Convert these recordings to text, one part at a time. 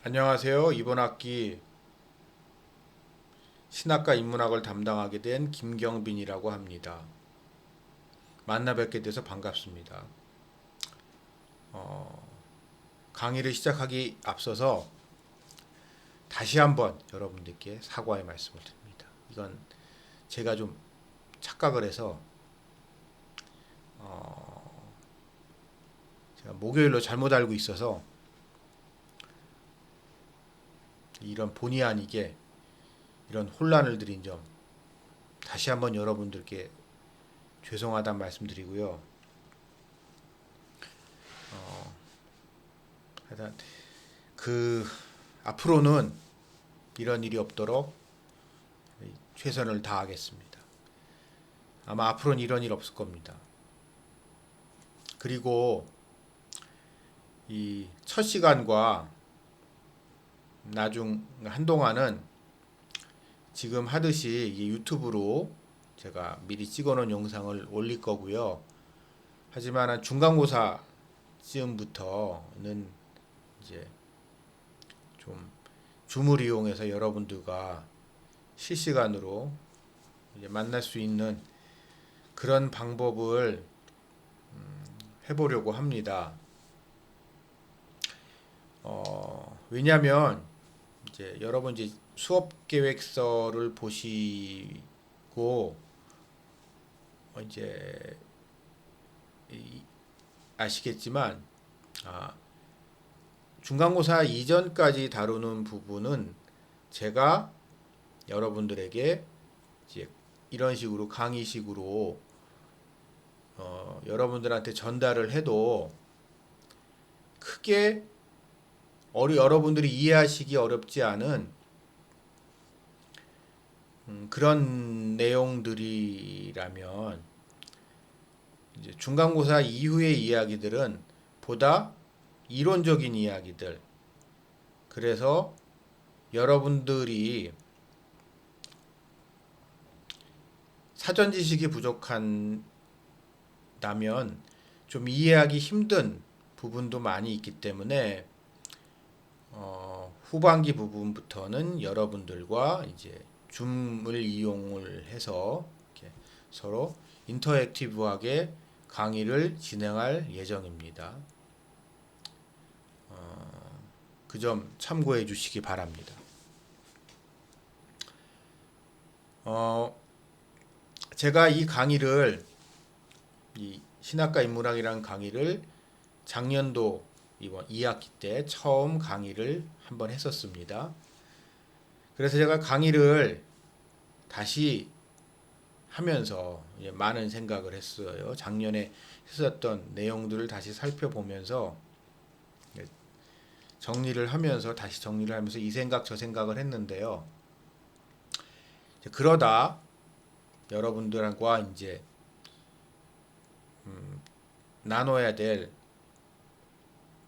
안녕하세요. 이번 학기 신학과 인문학을 담당하게 된 김경빈이라고 합니다. 만나 뵙게 돼서 반갑습니다. 강의를 시작하기 앞서서 다시 한번 여러분들께 사과의 말씀을 드립니다. 이건 제가 좀 착각을 해서 제가 목요일로 잘못 알고 있어서 이런 본의 아니게 이런 혼란을 드린 점 다시 한번 여러분들께 죄송하다는 말씀드리고요. 하여튼 그 앞으로는 이런 일이 없도록 최선을 다하겠습니다. 아마 앞으로는 이런 일 없을 겁니다. 그리고 이 첫 시간과 나중 한동안은 지금 하듯이 이 유튜브로 제가 미리 찍어놓은 영상을 올릴 거고요. 하지만 한 중간고사쯤부터는 이제 좀 줌을 이용해서 여러분들과 실시간으로 이제 만날 수 있는 그런 방법을 해보려고 합니다. 왜냐하면 이제 여러분 이제 수업 계획서를 보시고 이제 아시겠지만 아, 중간고사 이전까지 다루는 부분은 제가 여러분들에게 이제 이런 식으로 강의식으로 여러분들한테 전달을 해도 크게 여러분들이 이해하시기 어렵지 않은 그런 내용들이라면 이제 중간고사 이후의 이야기들은 보다 이론적인 이야기들. 그래서 여러분들이 사전 지식이 부족한다면 좀 이해하기 힘든 부분도 많이 있기 때문에 후반기 부분부터는 여러분들과 이제 줌을 이용을 해서 이렇게 서로 인터랙티브하게 강의를 진행할 예정입니다. 그 점 참고해 주시기 바랍니다. 제가 이 강의를 이 신학과 인문학이라는 강의를 작년도 이번 2학기 때 처음 강의를 한번 했었습니다. 그래서 제가 강의를 다시 하면서 많은 생각을 했어요. 작년에 했었던 내용들을 다시 살펴보면서 정리를 하면서 다시 정리를 하면서 이 생각 저 생각을 했는데요. 그러다 여러분들과 이제 나눠야 될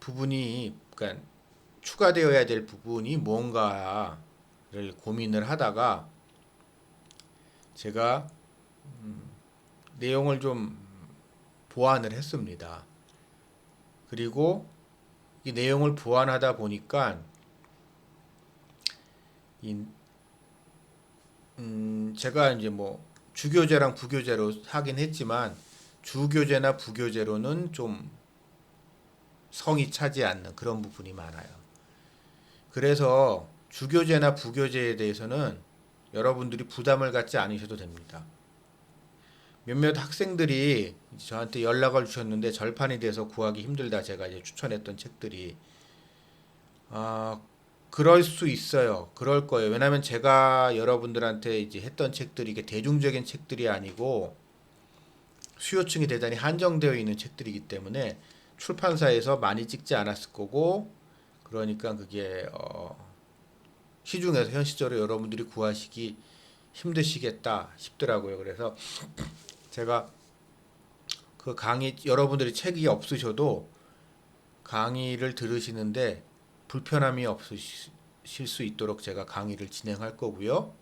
부분이, 그러니까 추가되어야 될 부분이 뭔가를 고민을 하다가 제가 내용을 좀 보완을 했습니다. 그리고 이 내용을 보완하다 보니까 이, 제가 이제 뭐 주교재랑 부교재로 하긴 했지만 주교재나 부교재로는 좀 성이 차지 않는 그런 부분이 많아요. 그래서 주교재나 부교재에 대해서는 여러분들이 부담을 갖지 않으셔도 됩니다. 몇몇 학생들이 저한테 연락을 주셨는데 절판이 돼서 구하기 힘들다 제가 이제 추천했던 책들이 그럴 수 있어요. 그럴 거예요. 왜냐하면 제가 여러분들한테 이제 했던 책들이 이게 대중적인 책들이 아니고 수요층이 대단히 한정되어 있는 책들이기 때문에 출판사에서 많이 찍지 않았을 거고 그러니까 그게 시중에서 현실적으로 여러분들이 구하시기 힘드시겠다 싶더라고요. 그래서 제가 그 강의 여러분들이 책이 없으셔도 강의를 들으시는데 불편함이 없으실 수 있도록 제가 강의를 진행할 거고요.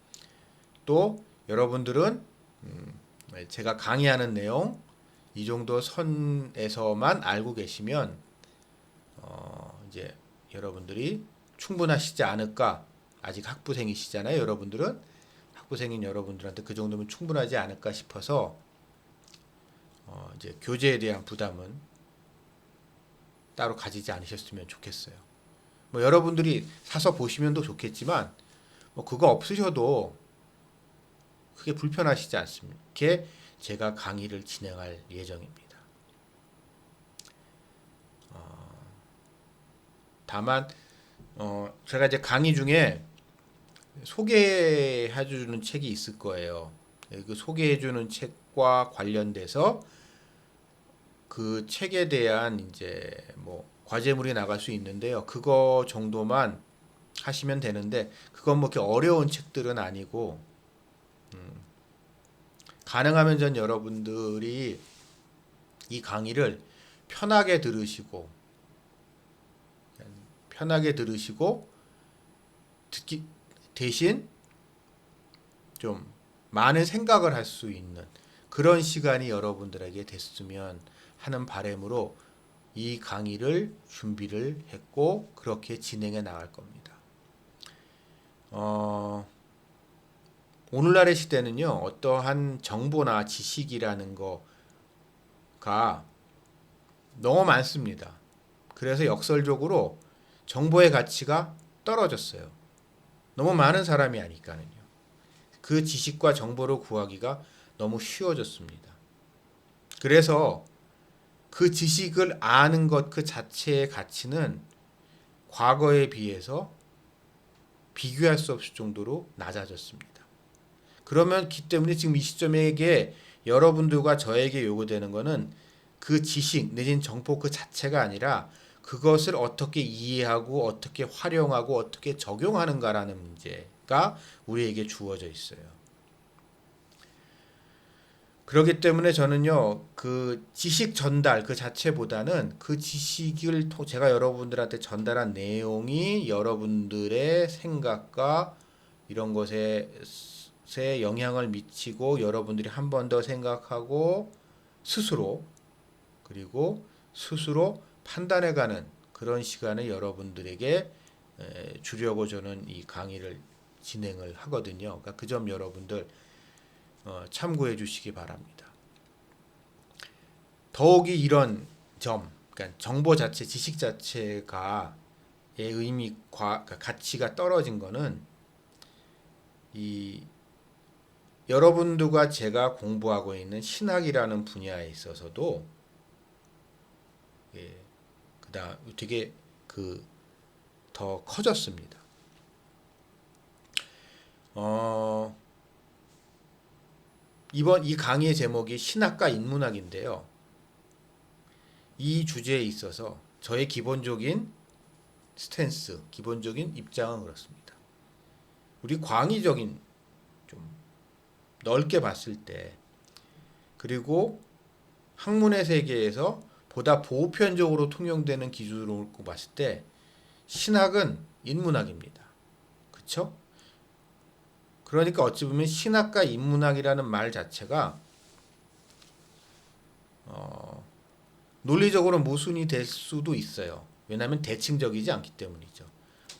또 여러분들은 제가 강의하는 내용 이 정도 선에서만 알고 계시면 이제 여러분들이 충분하시지 않을까? 아직 학부생이시잖아요, 여러분들은. 학부생인 여러분들한테 그 정도면 충분하지 않을까 싶어서 이제 교재에 대한 부담은 따로 가지지 않으셨으면 좋겠어요. 뭐 여러분들이 사서 보시면 더 좋겠지만 뭐 그거 없으셔도 크게 불편하시지 않습니까? 제가 강의를 진행할 예정입니다. 다만 제가 이제 강의 중에 소개해주는 책이 있을 거예요. 그 소개해주는 책과 관련돼서 그 책에 대한 이제 뭐 과제물이 나갈 수 있는데요. 그거 정도만 하시면 되는데 그건 뭐 이렇게 어려운 책들은 아니고 가능하면 전 여러분들이 이 강의를 편하게 들으시고 듣기 대신 좀 많은 생각을 할 수 있는 그런 시간이 여러분들에게 됐으면 하는 바람으로 이 강의를 준비를 했고 그렇게 진행해 나갈 겁니다. 오늘날의 시대는요, 어떠한 정보나 지식이라는 거가 너무 많습니다. 그래서 역설적으로 정보의 가치가 떨어졌어요. 너무 많은 사람이 아니까는요. 그 지식과 정보를 구하기가 너무 쉬워졌습니다. 그래서 그 지식을 아는 것 그 자체의 가치는 과거에 비해서 비교할 수 없을 정도로 낮아졌습니다. 그러면 기 때문에 지금 이 시점에게 여러분들과 저에게 요구되는 것은 그 지식 내진 정보 그 자체가 아니라 그것을 어떻게 이해하고 어떻게 활용하고 어떻게 적용하는가라는 문제가 우리에게 주어져 있어요. 그렇기 때문에 저는요, 그 지식 전달 그 자체보다는 그 지식을 제가 여러분들한테 전달한 내용이 여러분들의 생각과 이런 것에 영향을 미치고 여러분들이 한 번 더 생각하고 스스로 판단해가는 그런 시간을 여러분들에게 주려고 저는 이 강의를 진행을 하거든요. 그러니까 그 점 여러분들 참고해 주시기 바랍니다. 더욱이 이런 점, 그러니까 정보 자체, 지식 자체가 의 의미과 가치가 떨어진 거는 이 여러분들과 제가 공부하고 있는 신학이라는 분야에 있어서도 그다음 되게 더 커졌습니다. 이번 이 강의의 제목이 신학과 인문학인데요. 이 주제에 있어서 저의 기본적인 스탠스, 기본적인 입장은 그렇습니다. 우리 광의적인 좀 넓게 봤을 때 그리고 학문의 세계에서 보다 보편적으로 통용되는 기준으로 놓고 봤을 때 신학은 인문학입니다. 그렇죠? 그러니까 어찌 보면 신학과 인문학이라는 말 자체가 논리적으로 모순이 될 수도 있어요. 왜냐하면 대칭적이지 않기 때문이죠.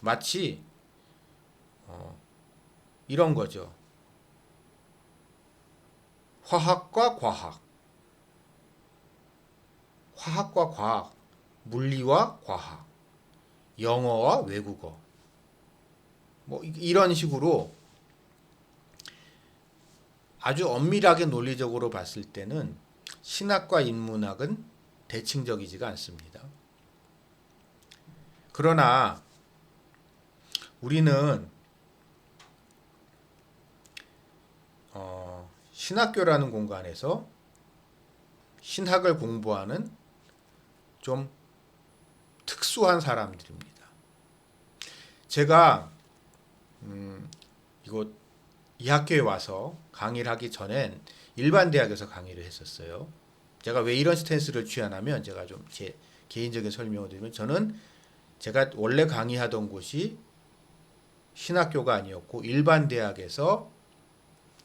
마치 이런 거죠. 화학과 과학, 물리와 과학, 영어와 외국어, 뭐 이런 식으로 아주 엄밀하게 논리적으로 봤을 때는 신학과 인문학은 대칭적이지가 않습니다. 그러나 우리는 신학교라는 공간에서 신학을 공부하는 좀 특수한 사람들입니다. 제가 이 학교에 와서 강의를 하기 전엔 일반 대학에서 강의를 했었어요. 제가 왜 이런 스탠스를 취하냐면 제가 좀 제 개인적인 설명을 드리면 저는 제가 원래 강의하던 곳이 신학교가 아니었고 일반 대학에서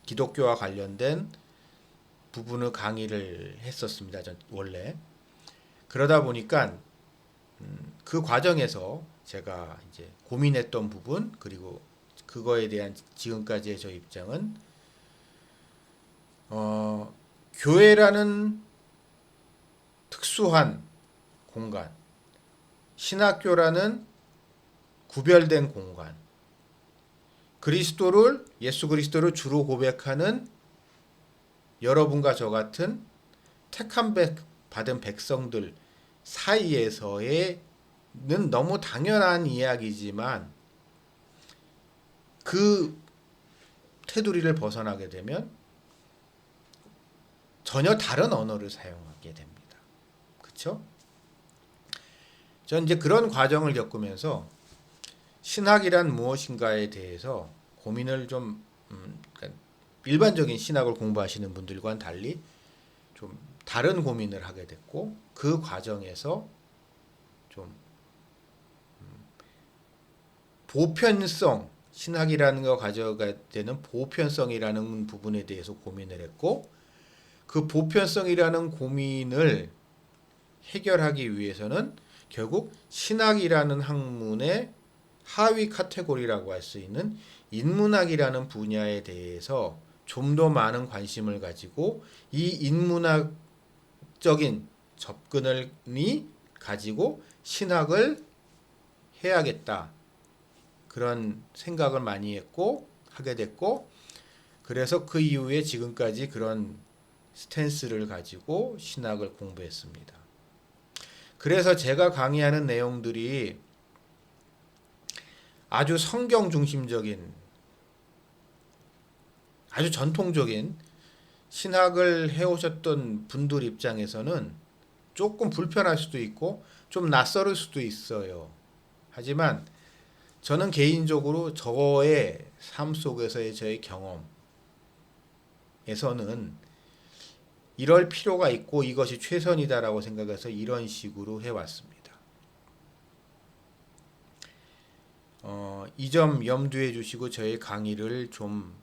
기독교와 관련된 부분을 강의를 했었습니다. 전 원래. 그러다 보니까 그 과정에서 제가 이제 고민했던 부분, 그리고 그거에 대한 지금까지의 저 입장은 교회라는 특수한 공간, 신학교라는 구별된 공간, 예수 그리스도를 주로 고백하는 여러분과 저 같은 택함 받은 백성들 사이에서는 너무 당연한 이야기지만 그 테두리를 벗어나게 되면 전혀 다른 언어를 사용하게 됩니다. 그렇죠? 전 이제 그런 과정을 겪으면서 신학이란 무엇인가에 대해서 고민을 좀 그러니까 일반적인 신학을 공부하시는 분들과는 달리 좀 다른 고민을 하게 됐고, 그 과정에서 좀 보편성, 신학이라는 거 가져가야 되는 보편성이라는 부분에 대해서 고민을 했고, 그 보편성이라는 고민을 해결하기 위해서는 결국 신학이라는 학문의 하위 카테고리라고 할 수 있는 인문학이라는 분야에 대해서 좀 더 많은 관심을 가지고 이 인문학적인 접근을 가지고 신학을 해야겠다. 그런 생각을 많이 하게 됐고, 그래서 그 이후에 지금까지 그런 스탠스를 가지고 신학을 공부했습니다. 그래서 제가 강의하는 내용들이 아주 성경 중심적인, 아주 전통적인 신학을 해오셨던 분들 입장에서는 조금 불편할 수도 있고 좀 낯설을 수도 있어요. 하지만 저는 개인적으로 저의 삶 속에서의 저의 경험에서는 이럴 필요가 있고 이것이 최선이다라고 생각해서 이런 식으로 해왔습니다. 이 점 염두해 주시고 저의 강의를 좀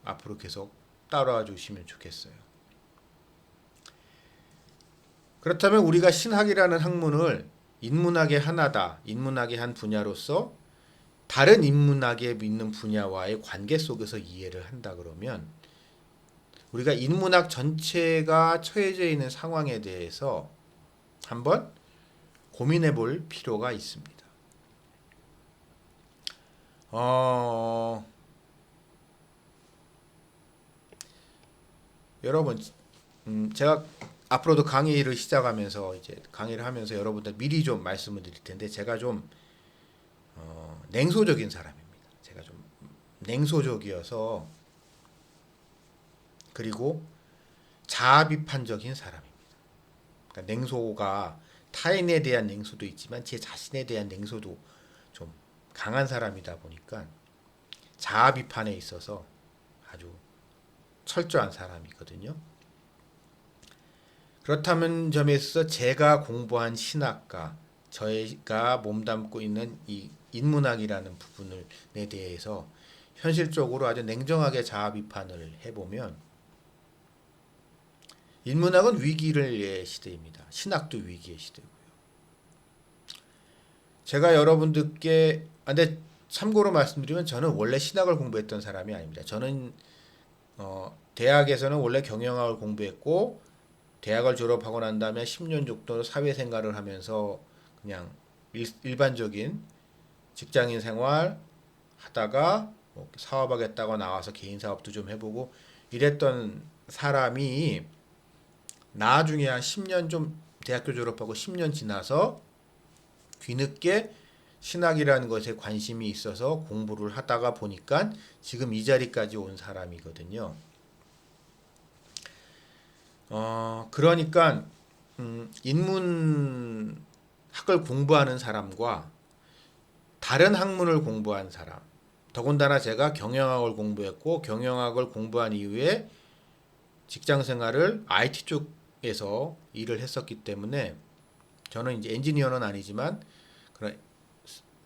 앞으로 계속 따라와 주시면 좋겠어요. 그렇다면 우리가 신학이라는 학문을 인문학의 하나다, 인문학의 한 분야로서 다른 인문학에 있는 분야와의 관계 속에서 이해를 한다 그러면 우리가 인문학 전체가 처해져 있는 상황에 대해서 한번 고민해 볼 필요가 있습니다. 여러분, 제가 앞으로도 강의를 시작하면서 이제 강의를 하면서 여러분들 미리 좀 말씀을 드릴 텐데 제가 좀 냉소적인 사람입니다. 제가 좀 냉소적이어서, 그리고 자아 비판적인 사람입니다. 그러니까 냉소가 타인에 대한 냉소도 있지만 제 자신에 대한 냉소도 좀 강한 사람이다 보니까 자아 비판에 있어서 아주 철저한 사람이거든요. 그렇다면 점에서 제가 공부한 신학과 저희가 몸담고 있는 이 인문학이라는 부분에 대해서 현실적으로 아주 냉정하게 자아 비판을 해보면 인문학은 위기의 시대입니다. 신학도 위기의 시대고요. 제가 여러분들께 근데 참고로 말씀드리면 저는 원래 신학을 공부했던 사람이 아닙니다. 저는 대학에서는 원래 경영학을 공부했고 대학을 졸업하고 난 다음에 10년 정도 사회생활을 하면서 그냥 일반적인 직장인 생활 하다가 뭐 사업하겠다고 나와서 개인 사업도 좀 해보고 이랬던 사람이 나중에 한 10년 좀 대학교 졸업하고 10년 지나서 뒤늦게 신학이라는 것에 관심이 있어서 공부를 하다가 보니까 지금 이 자리까지 온 사람이거든요. 그러니까 인문학을 공부하는 사람과 다른 학문을 공부한 사람, 더군다나 제가 경영학을 공부했고 경영학을 공부한 이후에 직장 생활을 IT 쪽에서 일을 했었기 때문에 저는 이제 엔지니어는 아니지만 그런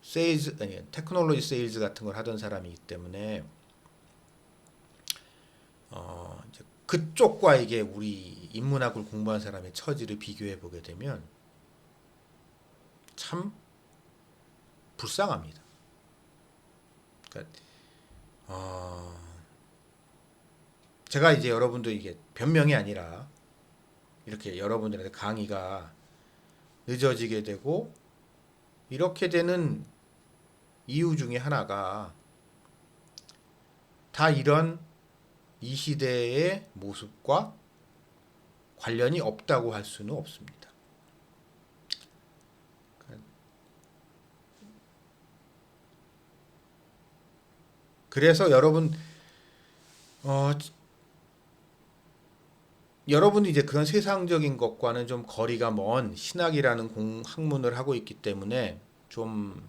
세일즈, 아니 테크놀로지 세일즈 같은 걸 하던 사람이기 때문에 이제 그쪽과 이게 우리 인문학을 공부한 사람의 처지를 비교해 보게 되면 참 불쌍합니다. 그러니까 제가 이제 여러분들 이게 변명이 아니라 이렇게 여러분들한테 강의가 늦어지게 되고 이렇게 되는 이유 중에 하나가 다 이런 이 시대의 모습과 관련이 없다고 할 수는 없습니다. 그래서 여러분이 이제 그런 세상적인 것과는 좀 거리가 먼 신학이라는 학문을 하고 있기 때문에 좀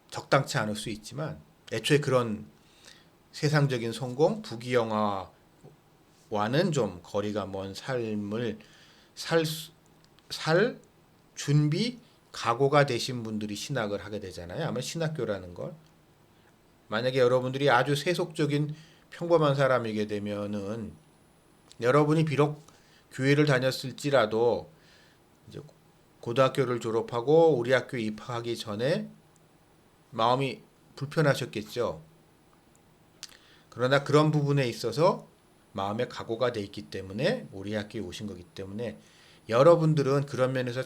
적당치 않을 수 있지만 애초에 그런 세상적인 성공, 부귀영화와는 좀 거리가 먼 삶을 살 준비, 각오가 되신 분들이 신학을 하게 되잖아요. 아마 신학교라는 걸. 만약에 여러분들이 아주 세속적인 평범한 사람이게 되면은 여러분이 비록 교회를 다녔을지라도 이제 고등학교를 졸업하고 우리 학교에 입학하기 전에 마음이 불편하셨겠죠. 그러나 그런 부분에 있어서 마음의 각오가 돼 있기 때문에 우리 학교에 오신 거기 때문에 여러분들은 그런 면에서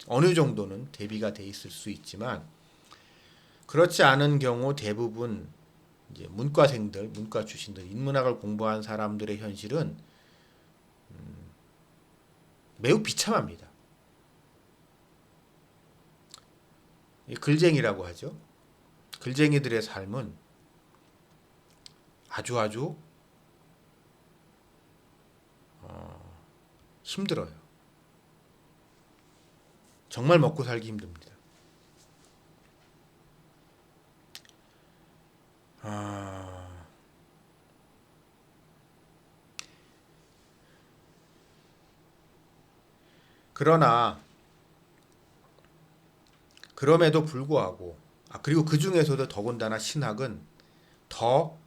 어느 정도는 대비가 돼 있을 수 있지만 그렇지 않은 경우 대부분 이제 문과생들, 문과 출신들, 인문학을 공부한 사람들의 현실은 매우 비참합니다. 글쟁이라고 하죠. 글쟁이들의 삶은 아주 힘들어요. 정말 먹고 살기 힘듭니다. 그러나 그럼에도 불구하고 그리고 그 중에서도 더군다나 신학은 더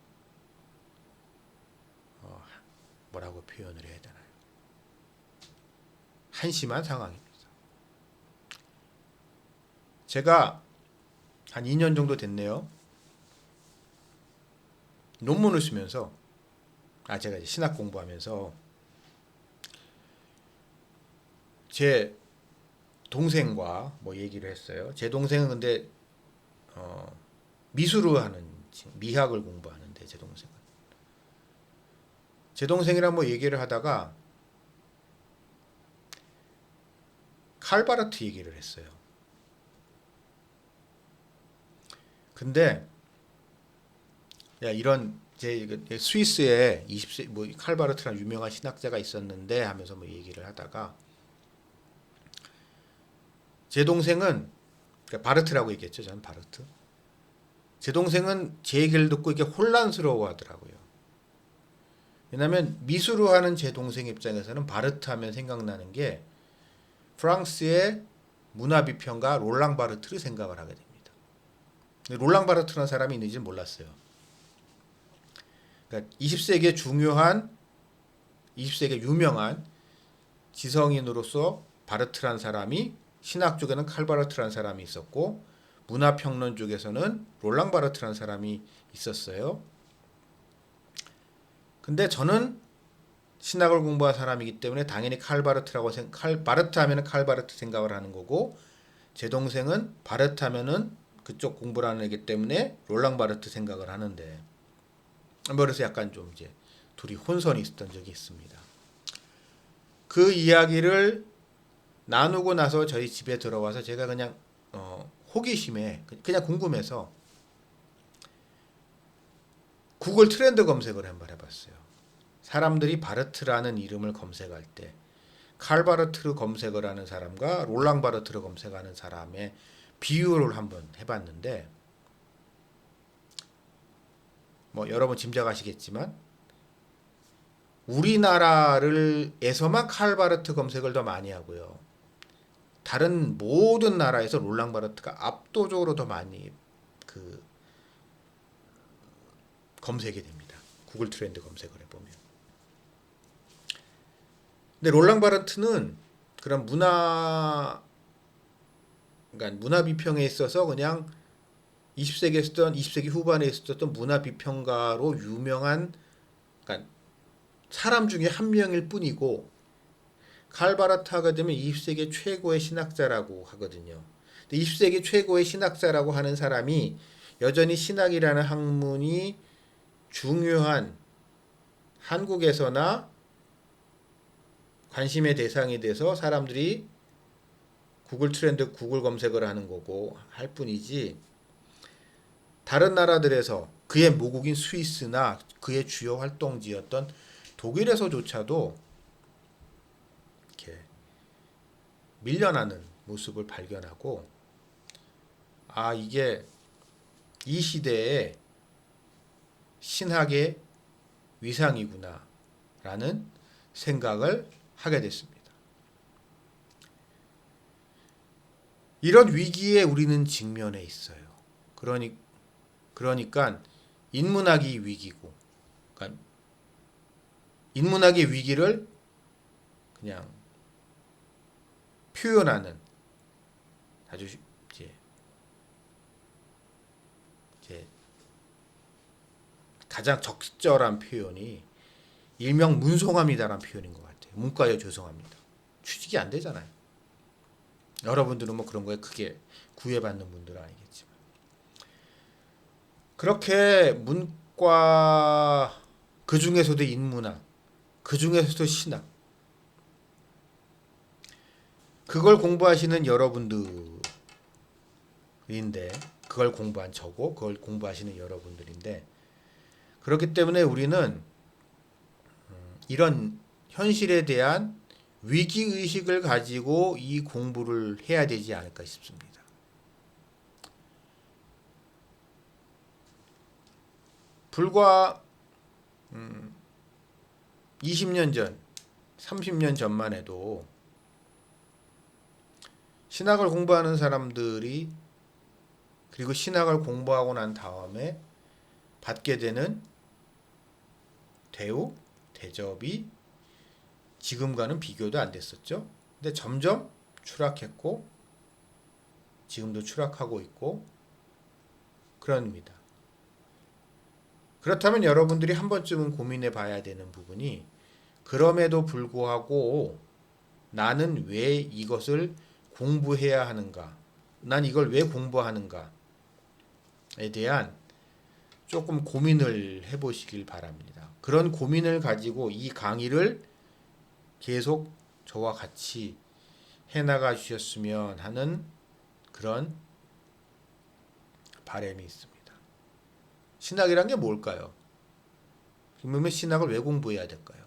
뭐라고 표현을 해야 되나요? 한심한 상황입니다. 제가 한 2년 정도 됐네요. 논문을 쓰면서 제가 이제 신학 공부하면서 제 동생과 뭐 얘기를 했어요. 제 동생은 근데 미술을 하는 미학을 공부하는데 제 동생이랑 뭐 얘기를 하다가 칼바르트 얘기를 했어요. 근데 이런 스위스에 20세 뭐 칼바르트라는 유명한 신학자가 있었는데 하면서 뭐 얘기를 하다가 제 동생은 그러니까 바르트라고 얘기했죠. 저는 바르트. 제 동생은 제 얘기를 듣고 이게 혼란스러워 하더라고요. 왜냐하면 미술을 하는 제 동생 입장에서는 바르트 하면 생각나는 게 프랑스의 문화비평가 롤랑 바르트를 생각을 하게 됩니다. 롤랑 바르트라는 사람이 있는지 몰랐어요. 그러니까 20세기에 20세기에 유명한 지성인으로서 바르트라는 사람이 신학 쪽에는 칼 바르트라는 사람이 있었고 문화평론 쪽에서는 롤랑 바르트라는 사람이 있었어요. 근데 저는 신학을 공부한 사람이기 때문에 당연히 바르트 하면은 칼 바르트 생각을 하는 거고 제 동생은 바르트 하면은 그쪽 공부를 하는 애기 때문에 롤랑 바르트 생각을 하는데 그래서 약간 좀 이제 둘이 혼선이 있었던 적이 있습니다. 그 이야기를 나누고 나서 저희 집에 들어와서 제가 그냥 호기심에 그냥 궁금해서 구글 트렌드 검색을 한번 해봤어요. 사람들이 바르트라는 이름을 검색할 때 칼 바르트를 검색을 하는 사람과 롤랑 바르트를 검색하는 사람의 비율을 한번 해봤는데 뭐 여러분 짐작하시겠지만 우리나라에서만 칼 바르트 검색을 더 많이 하고요. 다른 모든 나라에서 롤랑 바르트가 압도적으로 더 많이 검색이 됩니다. 구글 트렌드 검색을 해보면. 근데 롤랑 바르트는 그런 문화 그러니까 문화 비평에 있어서 그냥 20세기 후반에 있었던 문화 비평가로 유명한 그러니까 사람 중에 한 명일 뿐이고 칼바르트하게 되면 20세기 최고의 신학자라고 하거든요. 20세기 최고의 신학자라고 하는 사람이 여전히 신학이라는 학문이 중요한 한국에서나 관심의 대상이 돼서 사람들이 구글 트렌드, 구글 검색을 하는 거고 할 뿐이지 다른 나라들에서 그의 모국인 스위스나 그의 주요 활동지였던 독일에서조차도 이렇게 밀려나는 모습을 발견하고 아 이게 이 시대의 신학의 위상이구나 라는 생각을 하게 됐습니다. 이런 위기에 우리는 직면해 있어요. 그러니까 인문학이 위기고 그러니까 인문학의 위기를 그냥 표현하는 아주 이제 가장 적절한 표현이 일명 문송함이다라는 표현인 것 같아요. 문과에 죄송합니다. 취직이 안 되잖아요. 여러분들은 뭐 그런 거에 크게 구애받는 분들은 아니겠지만 그렇게 문과 그 중에서도 인문학 그 중에서도 신학 그걸 공부하시는 여러분들인데 그걸 공부한 저고 그걸 공부하시는 여러분들인데 그렇기 때문에 우리는 이런 현실에 대한 위기의식을 가지고 이 공부를 해야 되지 않을까 싶습니다. 불과 20년 전, 30년 전만 해도 신학을 공부하는 사람들이 그리고 신학을 공부하고 난 다음에 받게 되는 대우, 대접이 지금과는 비교도 안 됐었죠. 근데 점점 추락했고 지금도 추락하고 있고 그럽니다. 그렇다면 여러분들이 한 번쯤은 고민해 봐야 되는 부분이 그럼에도 불구하고 나는 왜 이것을 공부해야 하는가? 난 이걸 왜 공부하는가에 대한 조금 고민을 해보시길 바랍니다. 그런 고민을 가지고 이 강의를 계속 저와 같이 해나가 주셨으면 하는 그런 바람이 있습니다. 신학이란 게 뭘까요? 그러면 신학을 왜 공부해야 될까요?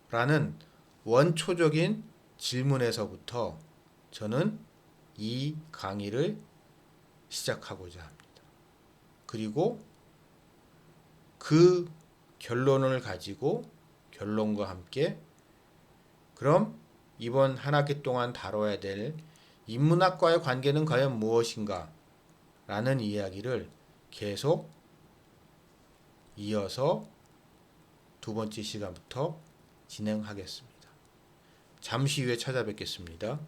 라는 원초적인 질문에서부터 저는 이 강의를 시작하고자 합니다. 그리고 그 결론을 가지고 결론과 함께 그럼 이번 한 학기 동안 다뤄야 될 인문학과의 관계는 과연 무엇인가 라는 이야기를 계속 이어서 두 번째 시간부터 진행하겠습니다. 잠시 후에 찾아뵙겠습니다.